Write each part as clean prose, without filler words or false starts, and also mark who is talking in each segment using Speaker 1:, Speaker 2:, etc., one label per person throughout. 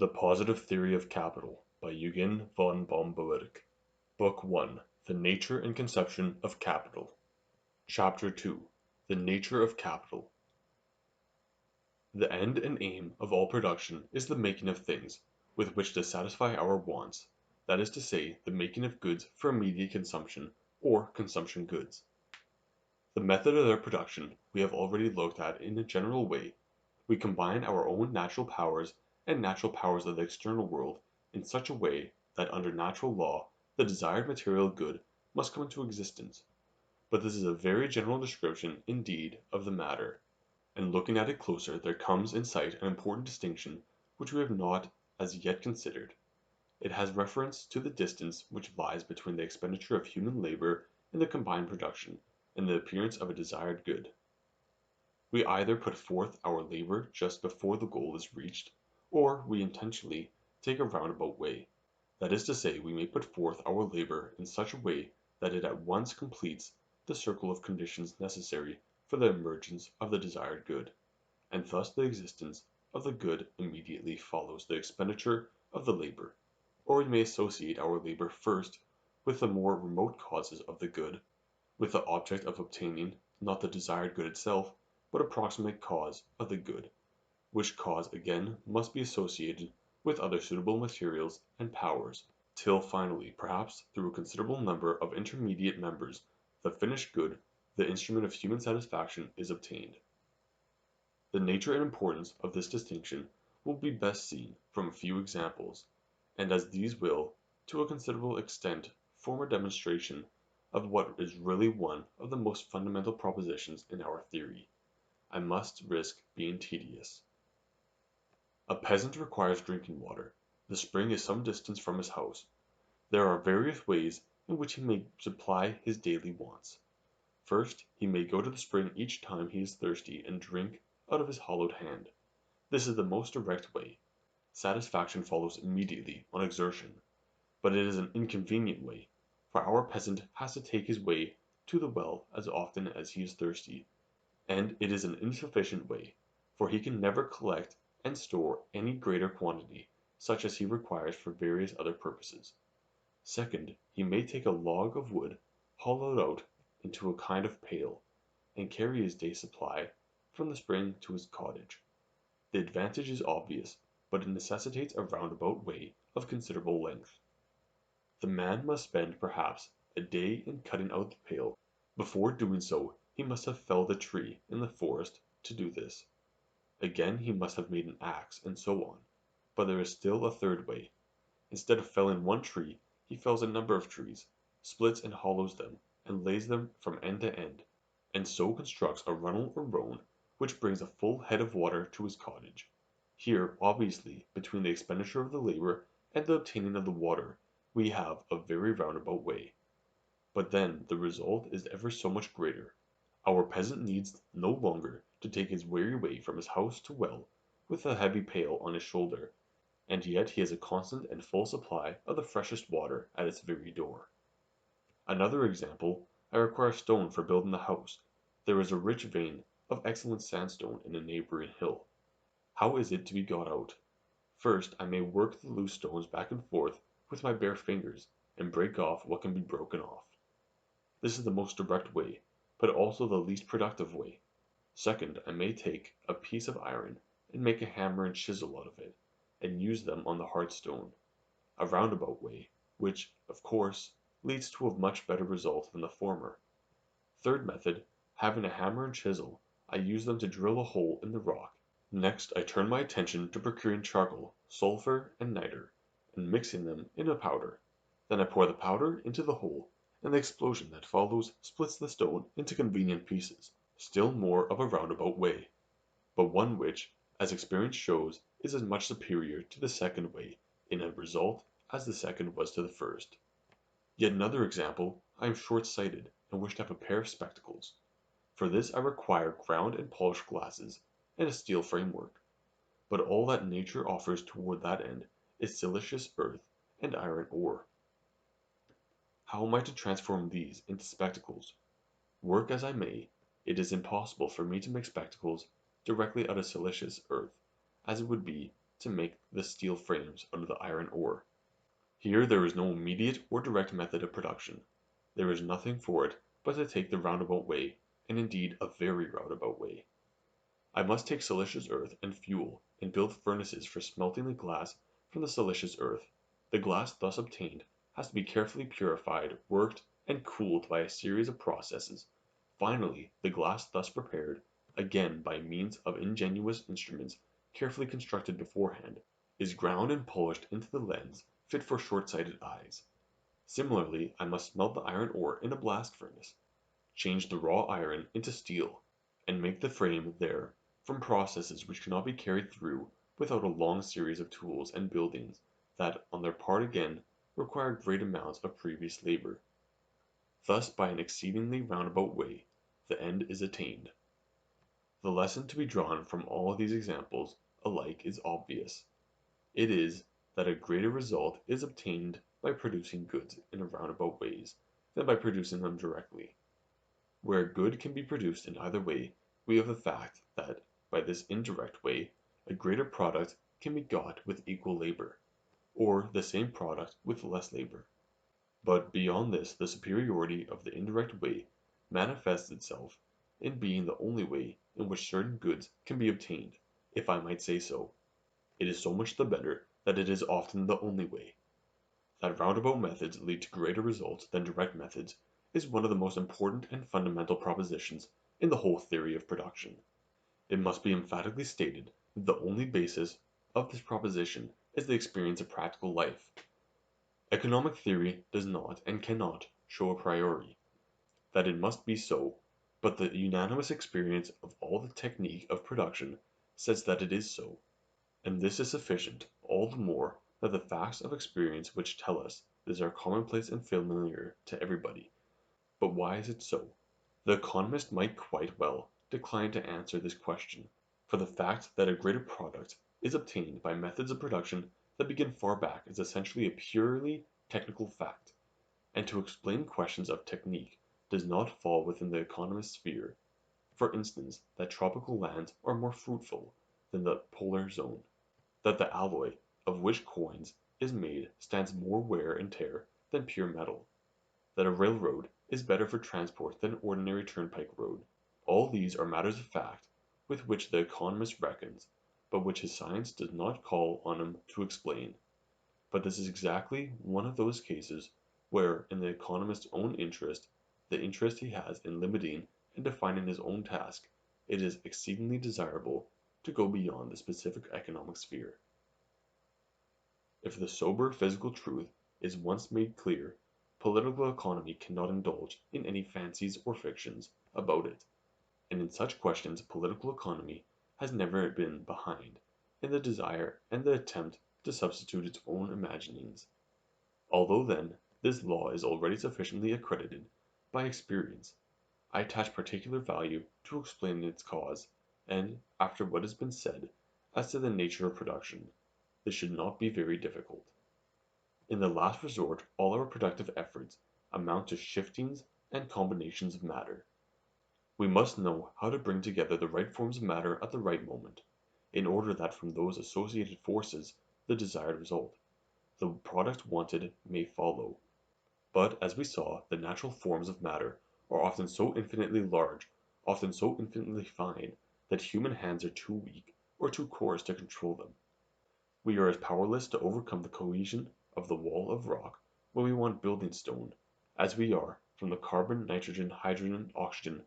Speaker 1: The Positive Theory of Capital by Eugen von Bohm-Bawerk. Book 1. The Nature and Conception of Capital. Chapter 2. The Nature of Capital. The end and aim of all production is the making of things with which to satisfy our wants, that is to say, the making of goods for immediate consumption, or consumption goods. The method of their production we have already looked at in a general way. We combine our own natural powers and natural powers of the external world in such a way that under natural law the desired material good must come into existence. But this is a very general description indeed of the matter, and looking at it closer there comes in sight an important distinction which we have not as yet considered. It has reference to the distance which lies between the expenditure of human labor in the combined production and the appearance of a desired good. We either put forth our labor just before the goal is reached, or we intentionally take a roundabout way. That is to say, we may put forth our labor in such a way that it at once completes the circle of conditions necessary for the emergence of the desired good, and thus the existence of the good immediately follows the expenditure of the labor. Or we may associate our labor first with the more remote causes of the good, with the object of obtaining, not the desired good itself, but approximate cause of the good, which cause again must be associated with other suitable materials and powers, till finally, perhaps through a considerable number of intermediate members, the finished good, the instrument of human satisfaction, is obtained. The nature and importance of this distinction will be best seen from a few examples, and as these will, to a considerable extent, form a demonstration of what is really one of the most fundamental propositions in our theory, I must risk being tedious. A peasant requires drinking water. The spring is some distance from his house. There are various ways in which he may supply his daily wants. First, he may go to the spring each time he is thirsty and drink out of his hollowed hand. This is the most direct way. Satisfaction follows immediately on exertion. But it is an inconvenient way, for our peasant has to take his way to the well as often as he is thirsty, and it is an insufficient way, for he can never collect and store any greater quantity, such as he requires for various other purposes. Second, he may take a log of wood hollowed out into a kind of pail, and carry his day's supply from the spring to his cottage. The advantage is obvious, but it necessitates a roundabout way of considerable length. The man must spend perhaps a day in cutting out the pail. Before doing so he must have felled a tree in the forest to do this. Again he must have made an axe, and so on. But there is still a third way. Instead of felling one tree, he fells a number of trees, splits and hollows them, and lays them from end to end, and so constructs a runnel or roan which brings a full head of water to his cottage. Here, obviously, between the expenditure of the labor and the obtaining of the water, we have a very roundabout way. But then the result is ever so much greater. Our peasant needs no longer to take his weary way from his house to well with a heavy pail on his shoulder, and yet he has a constant and full supply of the freshest water at his very door. Another example, I require stone for building the house. There is a rich vein of excellent sandstone in a neighboring hill. How is it to be got out? First, I may work the loose stones back and forth with my bare fingers, and break off what can be broken off. This is the most direct way, but also the least productive way. Second, I may take a piece of iron and make a hammer and chisel out of it, and use them on the hard stone. A roundabout way, which, of course, leads to a much better result than the former. Third method, having a hammer and chisel, I use them to drill a hole in the rock. Next I turn my attention to procuring charcoal, sulphur, and niter, and mixing them in a powder. Then I pour the powder into the hole, and the explosion that follows splits the stone into convenient pieces. Still more of a roundabout way, but one which, as experience shows, is as much superior to the second way in a result as the second was to the first. Yet another example, I am short-sighted and wish to have a pair of spectacles. For this I require ground and polished glasses, and a steel framework. But all that nature offers toward that end is silicious earth and iron ore. How am I to transform these into spectacles? Work as I may, it is impossible for me to make spectacles directly out of silicious earth, as it would be to make the steel frames out of the iron ore. Here there is no immediate or direct method of production. There is nothing for it but to take the roundabout way, and indeed a very roundabout way. I must take silicious earth and fuel, and build furnaces for smelting the glass from the silicious earth. The glass thus obtained has to be carefully purified, worked, and cooled by a series of processes. Finally, the glass thus prepared, again by means of ingenious instruments carefully constructed beforehand, is ground and polished into the lens fit for short-sighted eyes. Similarly, I must smelt the iron ore in a blast furnace, change the raw iron into steel, and make the frame there from processes which cannot be carried through without a long series of tools and buildings that on their part again require great amounts of previous labor. Thus by an exceedingly roundabout way the end is attained. The lesson to be drawn from all these examples alike is obvious. It is that a greater result is obtained by producing goods in roundabout ways than by producing them directly. Where a good can be produced in either way, we have the fact that, by this indirect way, a greater product can be got with equal labor, or the same product with less labor. But beyond this the superiority of the indirect way manifests itself in being the only way in which certain goods can be obtained, if I might say so. It is so much the better that it is often the only way. That roundabout methods lead to greater results than direct methods is one of the most important and fundamental propositions in the whole theory of production. It must be emphatically stated that the only basis of this proposition is the experience of practical life. Economic theory does not and cannot show a priori that it must be so, but the unanimous experience of all the technique of production says that it is so. And this is sufficient, all the more that the facts of experience which tell us this are commonplace and familiar to everybody. But why is it so? The economist might quite well decline to answer this question, for the fact that a greater product is obtained by methods of production that begin far back is essentially a purely technical fact, and to explain questions of technique does not fall within the economist's sphere. For instance, that tropical lands are more fruitful than the polar zone, that the alloy of which coins is made stands more wear and tear than pure metal, that a railroad is better for transport than an ordinary turnpike road. All these are matters of fact with which the economist reckons, but which his science does not call on him to explain. But this is exactly one of those cases where, in the economist's own interest, the interest he has in limiting and defining his own task, it is exceedingly desirable to go beyond the specific economic sphere. If the sober physical truth is once made clear, political economy cannot indulge in any fancies or fictions about it, and in such questions political economy has never been behind in the desire and the attempt to substitute its own imaginings. Although then this law is already sufficiently accredited by experience, I attach particular value to explain its cause, and, after what has been said as to the nature of production, this should not be very difficult. In the last resort all our productive efforts amount to shiftings and combinations of matter. We must know how to bring together the right forms of matter at the right moment, in order that from those associated forces the desired result, the product wanted, may follow. But, as we saw, the natural forms of matter are often so infinitely large, often so infinitely fine, that human hands are too weak or too coarse to control them. We are as powerless to overcome the cohesion of the wall of rock when we want building stone, as we are from the carbon, nitrogen, hydrogen, oxygen,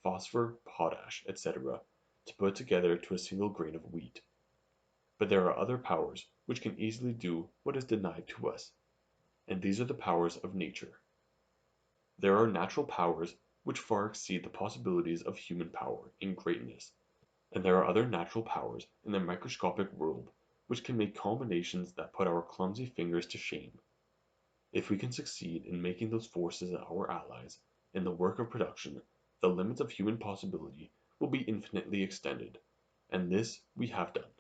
Speaker 1: phosphor, potash, etc., to put together to a single grain of wheat. But there are other powers which can easily do what is denied to us, and these are the powers of nature. There are natural powers which far exceed the possibilities of human power in greatness, and there are other natural powers in the microscopic world which can make combinations that put our clumsy fingers to shame. If we can succeed in making those forces our allies in the work of production, the limits of human possibility will be infinitely extended, and this we have done.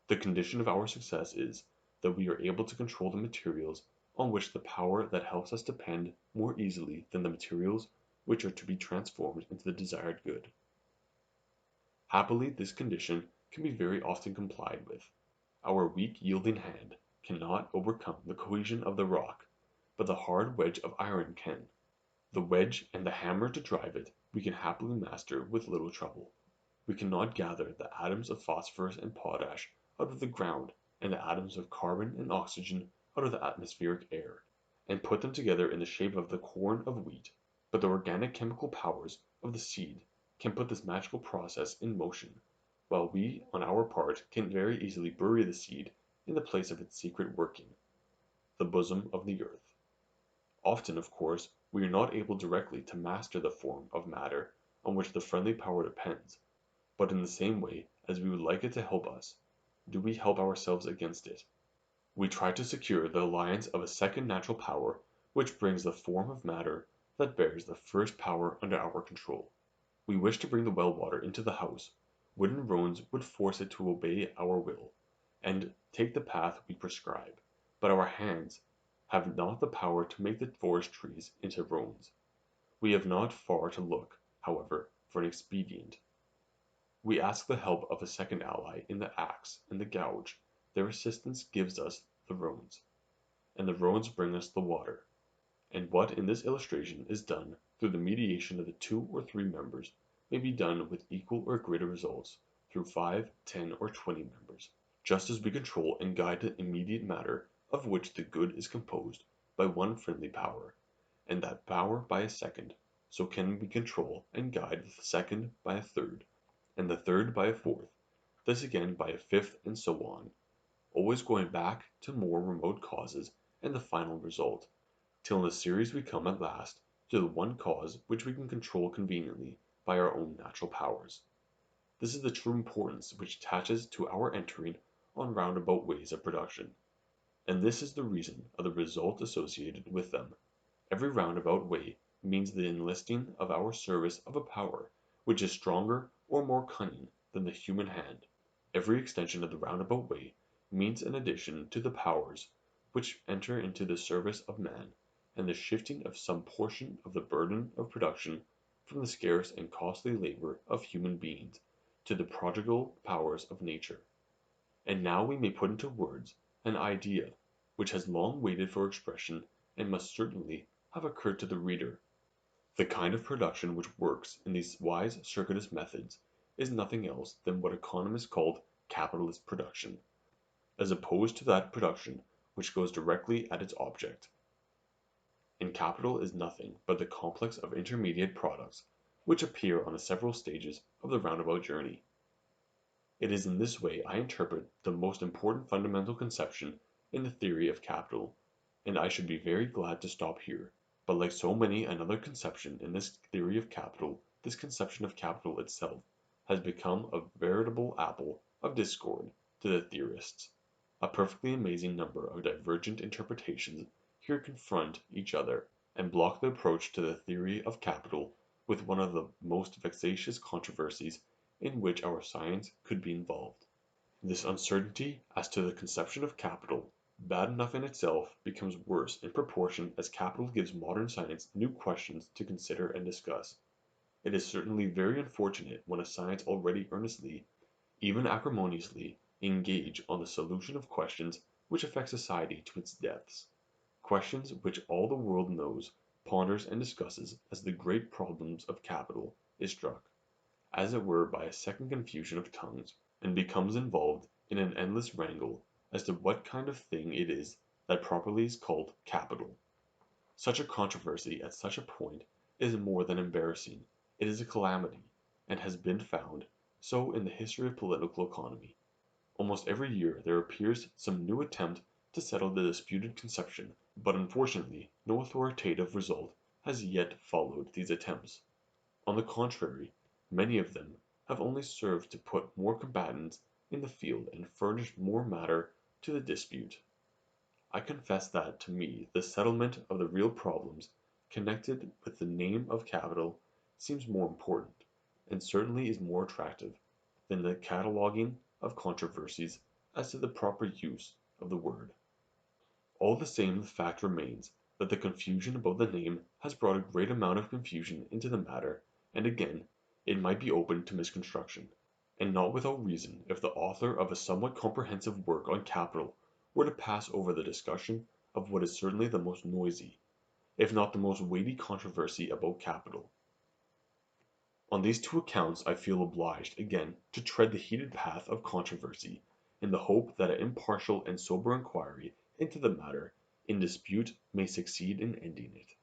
Speaker 1: The condition of our success is that we are able to control the materials on which the power that helps us depend more easily than the materials which are to be transformed into the desired good. Happily this condition can be very often complied with. Our weak yielding hand cannot overcome the cohesion of the rock, but the hard wedge of iron can. The wedge and the hammer to drive it we can happily master with little trouble. We cannot gather the atoms of phosphorus and potash out of the ground and the atoms of carbon and oxygen out of the atmospheric air, and put them together in the shape of the corn of wheat, but the organic chemical powers of the seed can put this magical process in motion, while we on our part can very easily bury the seed in the place of its secret working, the bosom of the earth. Often, of course, we are not able directly to master the form of matter on which the friendly power depends, but in the same way as we would like it to help us, do we help ourselves against it. We try to secure the alliance of a second natural power which brings the form of matter that bears the first power under our control. We wish to bring the well water into the house. Wooden roans would force it to obey our will, and take the path we prescribe, but our hands have not the power to make the forest trees into roans. We have not far to look, however, for an expedient. We ask the help of a second ally in the axe and the gouge. Their assistance gives us the roans, and the roans bring us the water. And what in this illustration is done through the mediation of the 2 or 3 members may be done with equal or greater results through 5, 10, or 20 members, just as we control and guide the immediate matter of which the good is composed by one friendly power, and that power by a second, so can we control and guide the second by a third, and the third by a fourth, this again by a fifth, and so on, always going back to more remote causes and the final result, till in the series we come at last to the one cause which we can control conveniently by our own natural powers. This is the true importance which attaches to our entering on roundabout ways of production, and this is the reason of the result associated with them. Every roundabout way means the enlisting of our service of a power which is stronger or more cunning than the human hand. Every extension of the roundabout way means an addition to the powers which enter into the service of man, and the shifting of some portion of the burden of production from the scarce and costly labor of human beings to the prodigal powers of nature. And now we may put into words an idea which has long waited for expression and must certainly have occurred to the reader. The kind of production which works in these wise circuitous methods is nothing else than what economists call capitalist production, as opposed to that production which goes directly at its object. And capital is nothing but the complex of intermediate products which appear on the several stages of the roundabout journey. It is in this way I interpret the most important fundamental conception in the theory of capital, and I should be very glad to stop here. But like so many another conception in this theory of capital, this conception of capital itself has become a veritable apple of discord to the theorists. A perfectly amazing number of divergent interpretations here confront each other, and block the approach to the theory of capital with one of the most vexatious controversies in which our science could be involved. This uncertainty as to the conception of capital, bad enough in itself, becomes worse in proportion as capital gives modern science new questions to consider and discuss. It is certainly very unfortunate when a science already earnestly, even acrimoniously, engage on the solution of questions which affect society to its depths, questions which all the world knows, ponders, and discusses as the great problems of capital, is struck, as it were, by a second confusion of tongues, and becomes involved in an endless wrangle as to what kind of thing it is that properly is called capital. Such a controversy at such a point is more than embarrassing, it is a calamity, and has been found so in the history of political economy. Almost every year there appears some new attempt to settle the disputed conception, but unfortunately no authoritative result has yet followed these attempts. On the contrary, many of them have only served to put more combatants in the field and furnish more matter to the dispute. I confess that to me the settlement of the real problems connected with the name of capital seems more important, and certainly is more attractive, than the cataloguing of controversies as to the proper use of the word. All the same the fact remains that the confusion about the name has brought a great amount of confusion into the matter, and again it might be open to misconstruction, and not without reason, if the author of a somewhat comprehensive work on capital were to pass over the discussion of what is certainly the most noisy, if not the most weighty controversy about capital. On these two accounts I feel obliged again to tread the heated path of controversy, in the hope that an impartial and sober inquiry into the matter in dispute may succeed in ending it.